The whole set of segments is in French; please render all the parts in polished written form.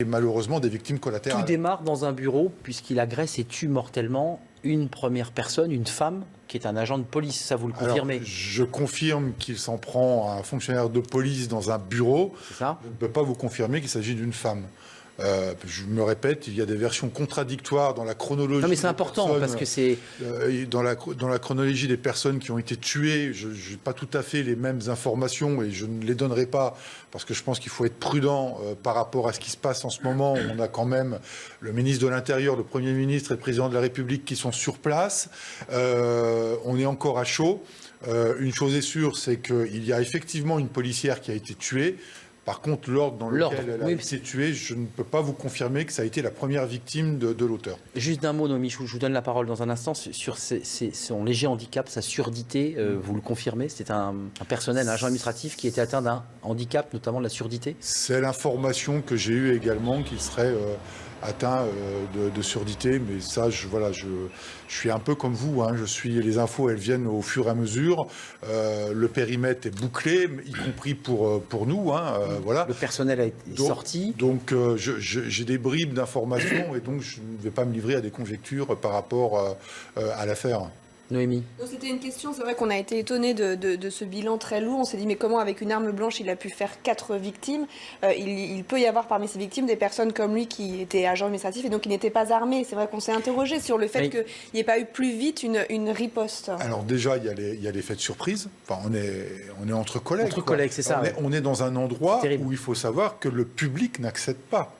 et malheureusement des victimes collatérales. Tout démarre dans un bureau puisqu'il agresse et tue mortellement une première personne, une femme, qui est un agent de police. Ça, vous le confirmez? Alors, je confirme qu'il s'en prend à un fonctionnaire de police dans un bureau. C'est ça? Je ne peux pas vous confirmer qu'il s'agit d'une femme. Je me répète, il y a des versions contradictoires dans la chronologie. Non, mais c'est important parce que c'est... Dans la chronologie des personnes qui ont été tuées, je n'ai pas tout à fait les mêmes informations et je ne les donnerai pas parce que je pense qu'il faut être prudent par rapport à ce qui se passe en ce moment. On a quand même le ministre de l'Intérieur, le Premier ministre et le Président de la République qui sont sur place. On est encore à chaud. Une chose est sûre, c'est qu'il y a effectivement une policière qui a été tuée. Par contre, l'ordre dans lequel elle a été tuée, je ne peux pas vous confirmer que ça a été la première victime de l'auteur. Juste d'un mot, Noémie, je vous donne la parole dans un instant sur son léger handicap, sa surdité. Vous le confirmez? C'est un personnel, un agent administratif qui était atteint d'un handicap, notamment de la surdité? C'est l'information que j'ai eue également, qu'il serait atteint de surdité. Mais ça, je suis un peu comme vous. Hein. Les infos, elles viennent au fur et à mesure. Le périmètre est bouclé, y compris pour nous. Hein, voilà. Le personnel a été sorti. Donc, j'ai des bribes d'informations et donc je ne vais pas me livrer à des conjectures par rapport à l'affaire. Noémie. C'était une question, c'est vrai qu'on a été étonné de ce bilan très lourd. On s'est dit, mais comment avec une arme blanche il a pu faire 4 victimes? Il peut y avoir parmi ces victimes des personnes comme lui qui étaient agents administratifs et donc qui n'étaient pas armés. C'est vrai qu'on s'est interrogé sur le fait qu'il n'y ait pas eu plus vite une riposte. Alors déjà, il y a l'effet de surprise. Enfin, on est entre collègues. Entre collègues, c'est ça. On est dans un endroit où il faut savoir que le public n'accède pas.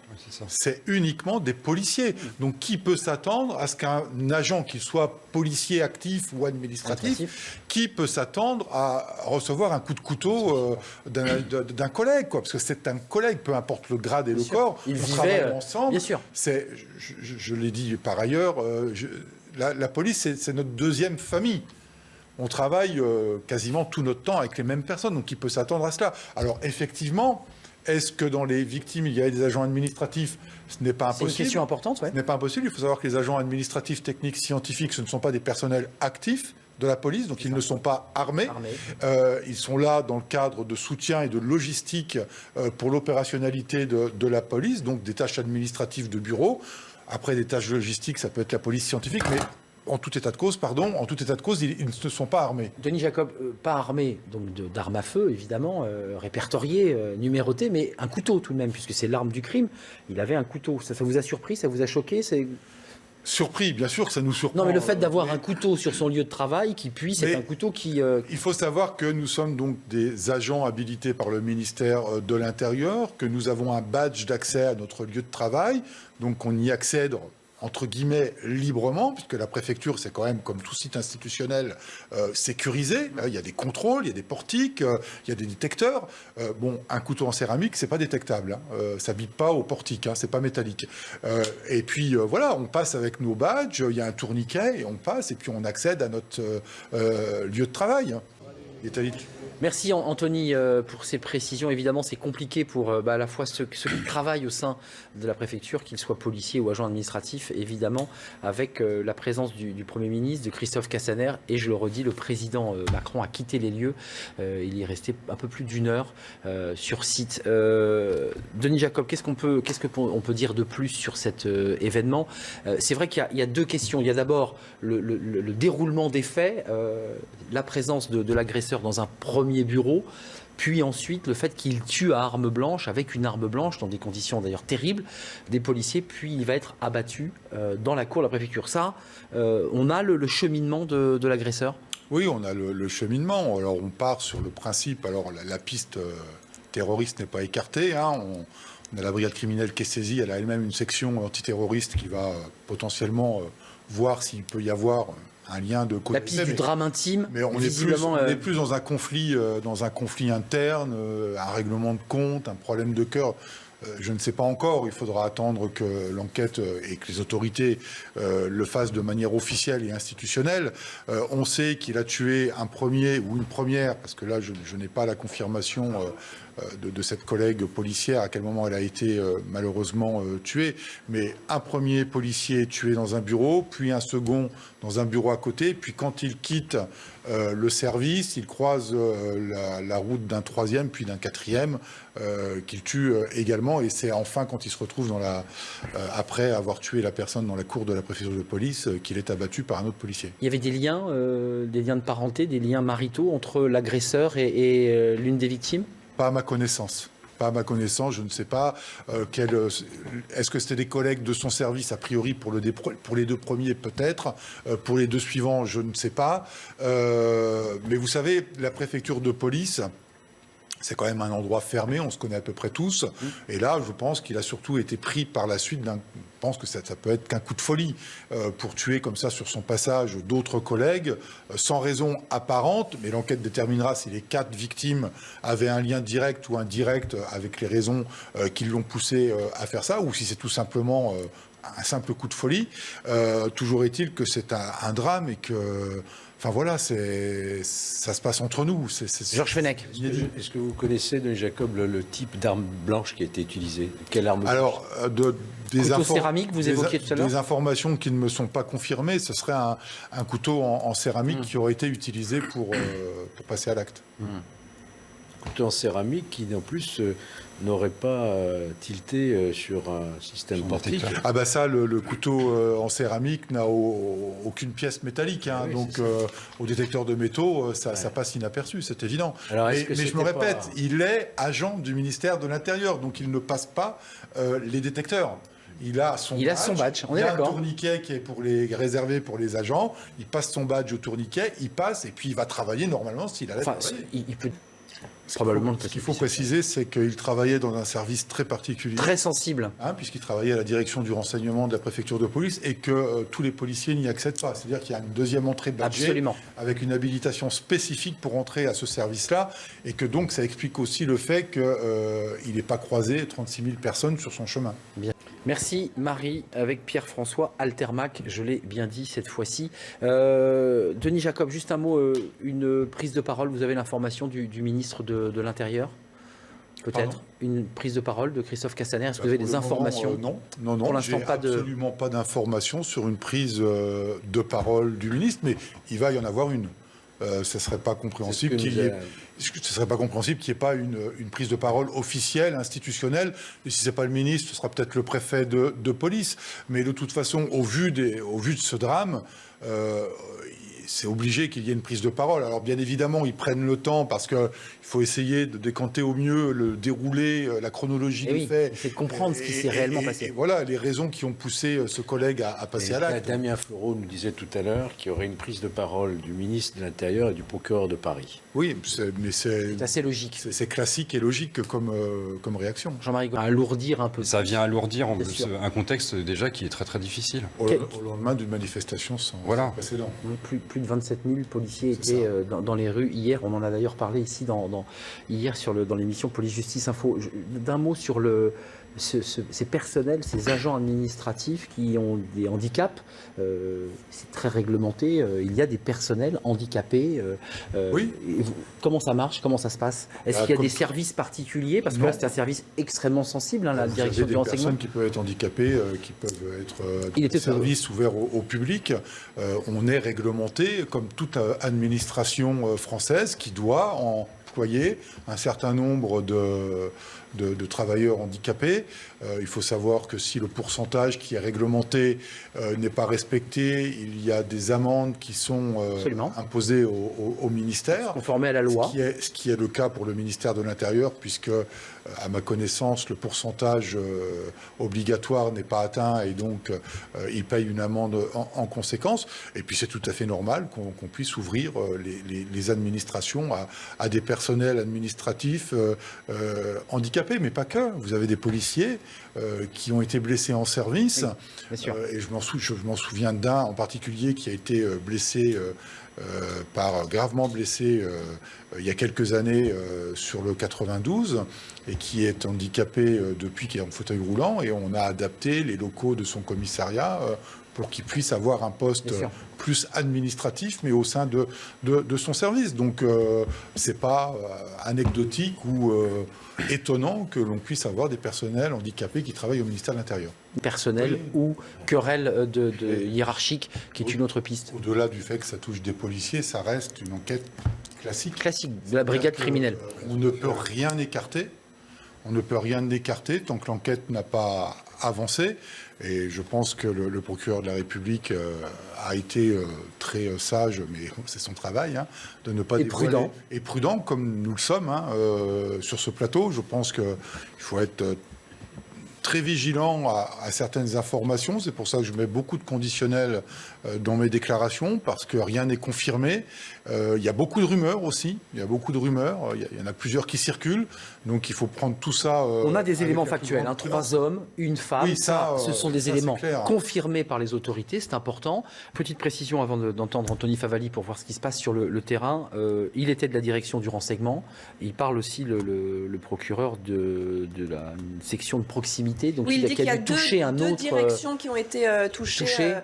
C'est uniquement des policiers. Donc, qui peut s'attendre à ce qu'un agent, qu'il soit policier actif ou administratif, qui peut s'attendre à recevoir un coup de couteau d'un collègue, quoi, parce que c'est un collègue, peu importe le grade et le corps, ils travaillent ensemble. Bien sûr. Je l'ai dit par ailleurs, la police, c'est notre deuxième famille. On travaille quasiment tout notre temps avec les mêmes personnes, donc qui peut s'attendre à cela. Alors, effectivement... Est-ce que dans les victimes, il y a des agents administratifs? Ce n'est pas impossible. C'est une question importante, oui. Ce n'est pas impossible. Il faut savoir que les agents administratifs, techniques, scientifiques, ce ne sont pas des personnels actifs de la police, donc ils ne sont pas armés. Ils sont là dans le cadre de soutien et de logistique pour l'opérationnalité de la police, donc des tâches administratives de bureau. Après, des tâches logistiques, ça peut être la police scientifique, mais... En tout état de cause, ils ne sont pas armés. Denis Jacob, pas armé donc d'armes à feu, évidemment, répertoriées, numérotées, mais un couteau tout de même, puisque c'est l'arme du crime. Il avait un couteau. Ça vous a surpris? Ça vous a choqué? Surpris, bien sûr, ça nous surprend. Non, mais le fait d'avoir un couteau sur son lieu de travail qui puise, c'est un couteau qui... Il faut savoir que nous sommes donc des agents habilités par le ministère de l'Intérieur, que nous avons un badge d'accès à notre lieu de travail, donc on y accède entre guillemets, librement, puisque la préfecture, c'est quand même, comme tout site institutionnel, sécurisé. Il y a des contrôles, il y a des portiques, il y a des détecteurs. Un couteau en céramique, c'est pas détectable. Ça bite pas au portique, c'est pas métallique. Et puis, voilà, on passe avec nos badges, il y a un tourniquet, et on passe, et puis on accède à notre lieu de travail. Merci Anthony pour ces précisions. Évidemment, c'est compliqué pour à la fois ceux qui travaillent au sein de la préfecture, qu'ils soient policiers ou agents administratifs, évidemment, avec la présence du Premier ministre, de Christophe Castaner, et je le redis, le président Macron a quitté les lieux. Il y est resté un peu plus d'1 heure sur site. Denis Jacob, qu'est-ce qu'on peut dire de plus sur cet événement? C'est vrai qu'il y a 2 questions. Il y a d'abord le déroulement des faits, la présence de l'agresseur dans un premier bureau, puis ensuite le fait qu'il tue à arme blanche, avec une arme blanche, dans des conditions d'ailleurs terribles, des policiers, puis il va être abattu dans la cour de la préfecture. Ça, on a le cheminement de l'agresseur? Oui, on a le cheminement. Alors on part sur le principe, alors la piste terroriste n'est pas écartée, on a la brigade criminelle qui est saisie, elle a elle-même une section antiterroriste qui va potentiellement voir s'il peut y avoir un lien de la piste du drame intime, mais on est plus dans un conflit interne, un règlement de compte, un problème de cœur. Je ne sais pas encore, il faudra attendre que l'enquête et que les autorités le fassent de manière officielle et institutionnelle. On sait qu'il a tué un premier ou une première, parce que là je n'ai pas la confirmation de cette collègue policière, à quel moment elle a été malheureusement tuée, mais un premier policier tué dans un bureau, puis un second dans un bureau à côté, puis quand il quitte le service, il croise la route d'un troisième, puis d'un quatrième, qu'il tue également. Et c'est enfin quand il se retrouve après avoir tué la personne dans la cour de la préfecture de police qu'il est abattu par un autre policier. Il y avait des liens de parenté, des liens maritaux entre l'agresseur et l'une des victimes? Pas à ma connaissance. Pas à ma connaissance, je ne sais pas. Est-ce que c'était des collègues de son service, a priori, pour les 2 premiers, peut-être. Pour les 2 suivants, je ne sais pas. Mais vous savez, la préfecture de police, c'est quand même un endroit fermé, on se connaît à peu près tous. Et là, je pense qu'il a surtout été pris par la suite je pense que ça peut être qu'un coup de folie pour tuer comme ça sur son passage d'autres collègues, sans raison apparente. Mais l'enquête déterminera si les 4 victimes avaient un lien direct ou indirect avec les raisons qui l'ont poussé à faire ça, ou si c'est tout simplement un simple coup de folie. Toujours est-il que c'est un drame et que... Enfin voilà, ça se passe entre nous. Georges Fenech. Est-ce que vous connaissez, Denis Jacob, le type d'arme blanche qui a été utilisée? Quelle arme blanche? Alors, couteau céramique, vous évoquiez tout à l'heure. Des informations qui ne me sont pas confirmées, ce serait un couteau en céramique qui aurait été utilisé pour passer à l'acte. Couteau en céramique qui, en plus, n'aurait pas tilté sur un système portique. Ah bah ça, le couteau en céramique n'a aucune pièce métallique, hein, oui, donc au détecteur de métaux, ça passe inaperçu, c'est évident. Alors, mais je me répète, il est agent du ministère de l'Intérieur, donc il ne passe pas les détecteurs. Il a son badge, on est d'accord. Il y a un tourniquet qui est réservé pour les agents, il passe son badge au tourniquet, il passe, et puis il va travailler normalement s'il a la il peut... Probablement. Ce qu'il faut préciser, c'est qu'il travaillait dans un service très particulier. Très sensible. Puisqu'il travaillait à la direction du renseignement de la préfecture de police et que tous les policiers n'y accèdent pas. C'est-à-dire qu'il y a une deuxième entrée badgée avec une habilitation spécifique pour entrer à ce service-là et que donc ça explique aussi le fait qu'il n'ait pas croisé 36 000 personnes sur son chemin. Bien. Merci Marie, avec Pierre-François Altermac, je l'ai bien dit cette fois-ci. Denis Jacob, juste un mot, une prise de parole, vous avez l'information du ministre de l'Intérieur? Peut-être une prise de parole de Christophe Castaner. Est-ce que vous avez des informations? Non. Pour l'instant, absolument pas d'informations sur une prise de parole du ministre, mais il va y en avoir une. Ce ne serait pas compréhensible qu'il n'y ait pas une prise de parole officielle, institutionnelle. Et si ce n'est pas le ministre, ce sera peut-être le préfet de police. Mais de toute façon, au vu de ce drame, c'est obligé qu'il y ait une prise de parole. Alors bien évidemment, ils prennent le temps parce qu'il faut essayer de décanter au mieux le déroulé, la chronologie des faits. C'est de comprendre ce qui s'est réellement passé. Et voilà, les raisons qui ont poussé ce collègue à passer à l'acte. Damien Fleureau nous disait tout à l'heure qu'il y aurait une prise de parole du ministre de l'Intérieur et du procureur de Paris. Oui, mais c'est assez logique. C'est classique et logique comme réaction. Jean-Marie Gaudin, alourdir un peu. Ça vient alourdir un contexte déjà qui est très très difficile. Au lendemain d'une manifestation sans précédent. Plus de 27 000 policiers étaient dans les rues hier. On en a d'ailleurs parlé ici hier dans l'émission Police Justice Info. D'un mot sur ces personnels, ces agents administratifs qui ont des handicaps. C'est très réglementé. Il y a des personnels handicapés. Oui. Comment ça marche? Comment ça se passe? Est-ce qu'il y a des services particuliers? Parce que là, c'est un service extrêmement sensible, la direction du renseignement. Des personnes qui peuvent être handicapées, qui peuvent être des services ouverts au public. On est réglementé, comme toute administration française, qui doit employer un certain nombre de travailleurs handicapés. Il faut savoir que si le pourcentage qui est réglementé n'est pas respecté, il y a des amendes qui sont imposées au ministère. Conformé à la loi. Ce qui est le cas pour le ministère de l'Intérieur, puisque, à ma connaissance, le pourcentage obligatoire n'est pas atteint et donc il paye une amende en conséquence. Et puis c'est tout à fait normal qu'on puisse ouvrir les administrations à des personnels administratifs handicapés, mais pas que. Vous avez des policiers qui ont été blessés en service. Oui, bien sûr. Et je m'en souviens d'un en particulier qui a été gravement blessé il y a quelques années sur le 92 et qui est handicapé depuis, qui est en fauteuil roulant, et on a adapté les locaux de son commissariat pour qu'il puisse avoir un poste plus administratif, mais au sein de son service. Donc, c'est pas anecdotique ou étonnant que l'on puisse avoir des personnels handicapés qui travaillent au ministère de l'Intérieur. Personnel ou querelle hiérarchique, qui est une autre piste. Au-delà du fait que ça touche des policiers, ça reste une enquête classique. Classique, de la brigade criminelle. On ne peut rien écarter. On ne peut rien écarter tant que l'enquête n'a pas avancé. Et je pense que le procureur de la République a été très sage, mais c'est son travail, hein, de ne pas dévoiler. Prudent. Et prudent, comme nous le sommes sur ce plateau. Je pense qu'il faut être très vigilant à certaines informations. C'est pour ça que je mets beaucoup de conditionnels dans mes déclarations, parce que rien n'est confirmé. Il y a beaucoup de rumeurs aussi. Il y a beaucoup de rumeurs. Il y en a plusieurs qui circulent. Donc il faut prendre tout ça. On a des avec éléments la plus factuels. grande 3 hommes, une femme. Oui, ça, ce sont des ça, éléments c'est clair. confirmés par les autorités. C'est important. Petite précision avant d'entendre Anthony Favali pour voir ce qui se passe sur le terrain. Il était de la direction du renseignement. Il parle aussi le procureur de la section de proximité. Donc Oui, il dit qu'il y a dû toucher un deux autre. directions qui ont été touchées.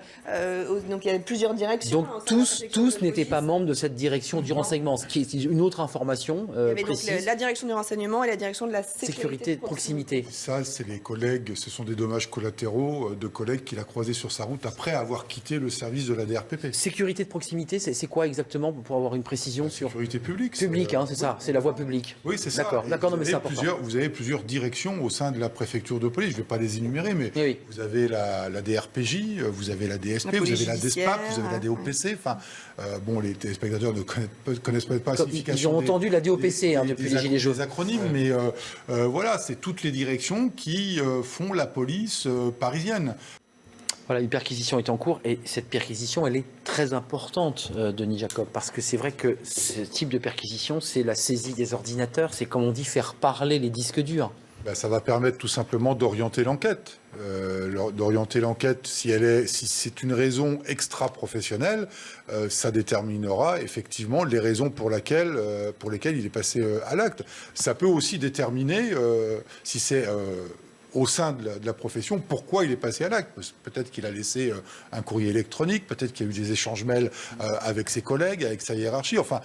Donc il y a plusieurs directions. Donc tous n'étaient pas membres de cette direction du renseignement, ce qui est une autre information Il y avait précise. donc la direction du renseignement et la direction de la sécurité de proximité. Ça, c'est les collègues, ce sont des dommages collatéraux de collègues qu'il a croisés sur sa route après avoir quitté le service de la DRPP. Sécurité de proximité, c'est quoi exactement pour avoir une précision sur Sécurité publique. public, c'est ça, c'est la voie publique. Oui, c'est ça. D'accord, Et d'accord, non, vous mais c'est avez important. vous avez plusieurs directions au sein de la préfecture de police. Je ne vais pas les énumérer, mais Oui. vous avez la DRPJ, vous avez la DSP, La vous police avez la DESPAP, vous avez la judiciaire, DOPC. Enfin, bon, les téléspectateurs ne connaissent peut-être pas la Comme signification. ils ont entendu la DOPC depuis les Gilets jaunes. Des acronymes, mais voilà, c'est toutes les directions qui font la police parisienne. Voilà, une perquisition est en cours et cette perquisition, elle est très importante, Denis Jacob, parce que c'est vrai que ce type de perquisition, c'est la saisie des ordinateurs, c'est comme on dit faire parler les disques durs. Ben, ça va permettre tout simplement d'orienter l'enquête. D'orienter l'enquête, si c'est une raison extra-professionnelle, ça déterminera effectivement les raisons pour lesquelles il est passé à l'acte. Ça peut aussi déterminer, si c'est au sein de la profession, pourquoi il est passé à l'acte. Peut-être qu'il a laissé un courrier électronique, peut-être qu'il y a eu des échanges mails avec ses collègues, avec sa hiérarchie. Enfin,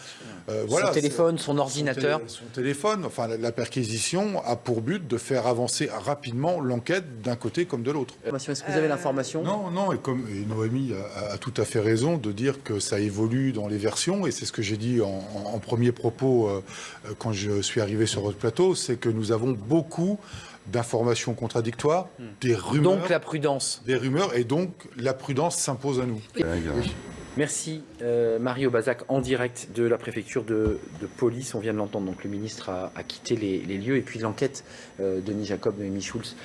voilà. Son téléphone, son ordinateur. Son téléphone. Enfin, la perquisition a pour but de faire avancer rapidement l'enquête d'un côté comme de l'autre. Est-ce que vous avez l'information? Non, et Noémie a tout à fait raison de dire que ça évolue dans les versions, et c'est ce que j'ai dit en premier propos quand je suis arrivé sur votre plateau, c'est que nous avons beaucoup d'informations contradictoires, des rumeurs. Donc la prudence. Des rumeurs, et donc la prudence s'impose à nous. Oui. Merci Mario Bazac en direct de la préfecture de police. On vient de l'entendre, donc le ministre a quitté les lieux. Et puis l'enquête, Denis Jacob, Noémie Schulz,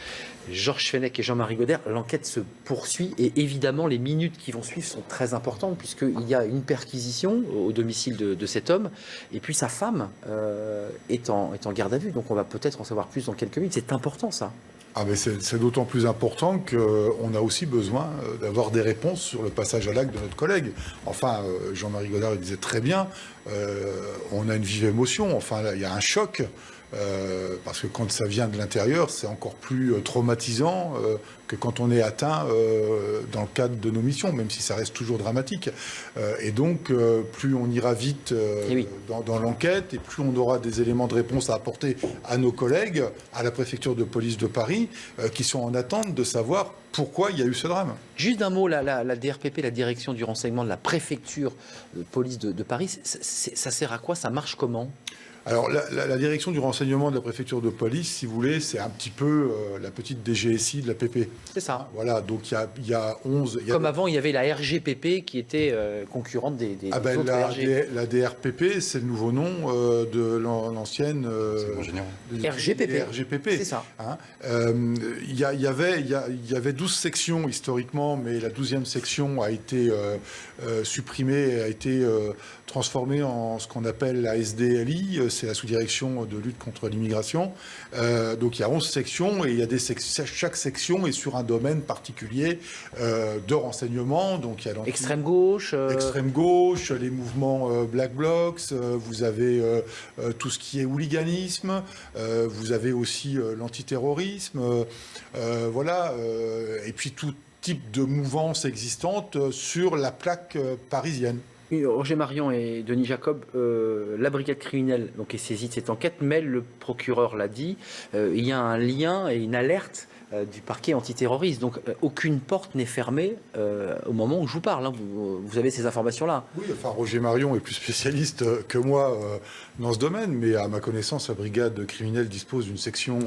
Georges Fenech et Jean-Marie Godert, l'enquête se poursuit. Et évidemment, les minutes qui vont suivre sont très importantes, puisqu'il y a une perquisition au domicile de cet homme. Et puis sa femme est en garde à vue. Donc on va peut-être en savoir plus dans quelques minutes. C'est important ça. Ah, mais c'est d'autant plus important qu'on a aussi besoin d'avoir des réponses sur le passage à l'acte de notre collègue. Enfin, Jean-Marie Godard le disait très bien, on a une vive émotion, enfin, là, il y a un choc, parce que quand ça vient de l'intérieur, c'est encore plus traumatisant que quand on est atteint dans le cadre de nos missions, même si ça reste toujours dramatique. Et donc, plus on ira vite dans l'enquête, et plus on aura des éléments de réponse à apporter à nos collègues, à la préfecture de police de Paris, qui sont en attente de savoir pourquoi il y a eu ce drame. Juste un mot, la DRPP, la direction du renseignement de la préfecture de police de Paris, ça sert à quoi? Ça marche comment? Alors, la direction du renseignement de la préfecture de police, si vous voulez, c'est un petit peu la petite DGSI de la PP. C'est ça. Voilà, donc il y a 11... Comme avant, il y avait la RGPP qui était concurrente des autres RG. La DRPP, c'est le nouveau nom de l'ancienne... RGPP. RGPP. C'est ça. Hein, il y avait 12 sections historiquement, mais la 12e section a été supprimée, a été transformée en ce qu'on appelle la SDLI, c'est la sous-direction de lutte contre l'immigration. Donc il y a 11 sections, et il y a chaque section est sur un domaine particulier de renseignement. Donc il y a extrême gauche, les mouvements Black Blocs, vous avez tout ce qui est hooliganisme, vous avez aussi l'antiterrorisme, voilà, et puis tout type de mouvance existante sur la plaque parisienne. Roger Marion et Denis Jacob, la brigade criminelle donc, est saisie de cette enquête, mais le procureur l'a dit, il y a un lien et une alerte du parquet antiterroriste. Donc aucune porte n'est fermée au moment où je vous parle. Hein. Vous avez ces informations-là. Oui, enfin Roger Marion est plus spécialiste que moi dans ce domaine, mais à ma connaissance, la brigade criminelle dispose d'une section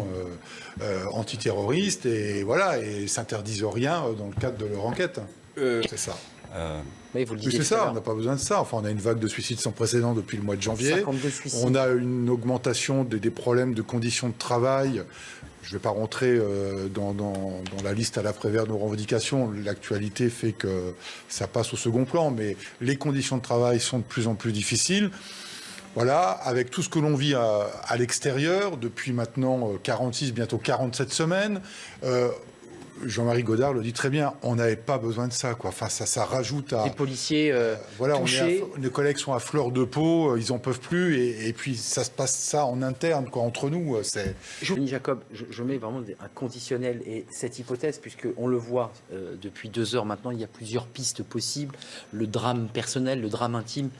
antiterroriste et voilà, et s'interdisent rien dans le cadre de leur enquête. C'est ça. Oui, vous le Oui, disiez c'est tout à ça, l'heure. on n'a pas besoin de ça. Enfin, on a une vague de suicides sans précédent depuis le mois de janvier. 52 suicides. On a une augmentation des problèmes de conditions de travail. Je ne vais pas rentrer dans la liste à l'après-vert de nos revendications. L'actualité fait que ça passe au second plan, mais les conditions de travail sont de plus en plus difficiles. Voilà, avec tout ce que l'on vit à l'extérieur, depuis maintenant 46, bientôt 47 semaines, Jean-Marie Godard le dit très bien, on n'avait pas besoin de ça, quoi. Enfin, ça rajoute à... Des policiers voilà, touchés. nos collègues sont à fleur de peau, ils en peuvent plus, et puis ça se passe ça en interne, quoi, entre nous. Denis Jacob, je mets vraiment un conditionnel et cette hypothèse, puisqu'on le voit depuis 2 heures maintenant, il y a plusieurs pistes possibles. Le drame personnel, le drame intime,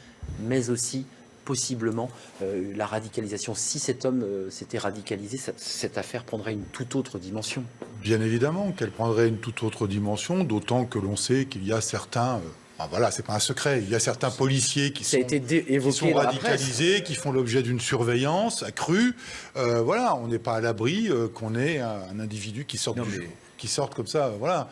mais aussi possiblement la radicalisation. Si cet homme s'était radicalisé, cette affaire prendrait une toute autre dimension. Bien évidemment qu'elle prendrait une toute autre dimension, d'autant que l'on sait qu'il y a certains... voilà, c'est pas un secret. Il y a certains policiers qui sont radicalisés, qui font l'objet d'une surveillance accrue. Voilà, on n'est pas à l'abri qu'on ait un individu qui sorte comme ça. Voilà.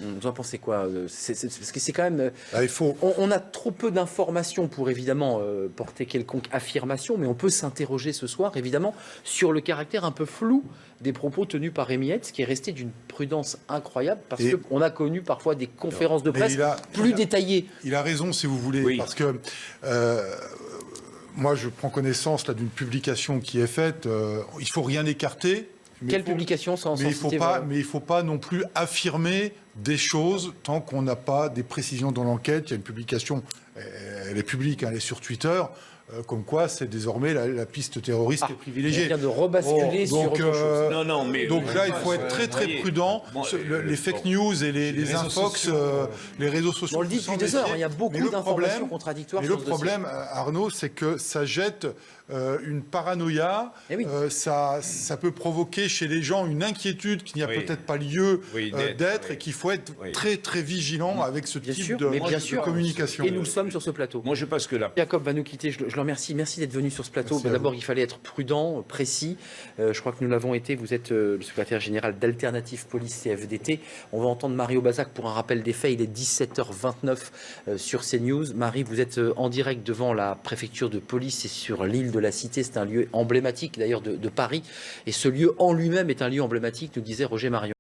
Vous en pensez quoi? Parce que c'est quand même... il faut... on a trop peu d'informations pour évidemment porter quelconque affirmation, mais on peut s'interroger ce soir, évidemment, sur le caractère un peu flou des propos tenus par Rémi Hetz, qui est resté d'une prudence incroyable, parce qu'on a connu parfois des conférences de presse plus détaillées. Il a raison, si vous voulez, parce que moi, je prends connaissance là d'une publication qui est faite. Il ne faut rien écarter. Quelle publication sans citer mais il faut pas non plus affirmer des choses tant qu'on n'a pas des précisions dans l'enquête. Il y a une publication, elle est publique, elle est sur Twitter, comme quoi c'est désormais la piste terroriste est privilégiée. On vient de rebasculer sur autre chose. Donc là, il faut être très très prudent. Les fake news et les infox, les réseaux sociaux. On le dit depuis 2 heures, il y a beaucoup d'informations contradictoires. Mais le problème, Arnaud, c'est que ça jette une paranoïa. Ça peut provoquer chez les gens une inquiétude qu'il n'y a peut-être pas lieu d'être et qu'il faut être très très vigilant avec ce type de communication. Et nous sommes sur ce plateau. Moi, je pense que là... Jacob va nous quitter. Je le remercie. Merci d'être venu sur ce plateau. D'abord, il fallait être prudent, précis. Je crois que nous l'avons été. Vous êtes le secrétaire général d'Alternative Police CFDT. On va entendre Marie Aubazac pour un rappel des faits. Il est 17h29 sur CNews. Marie, vous êtes en direct devant la préfecture de police et sur l'île de la Cité. C'est un lieu emblématique d'ailleurs de Paris. Et ce lieu en lui-même est un lieu emblématique, nous disait Roger Marion.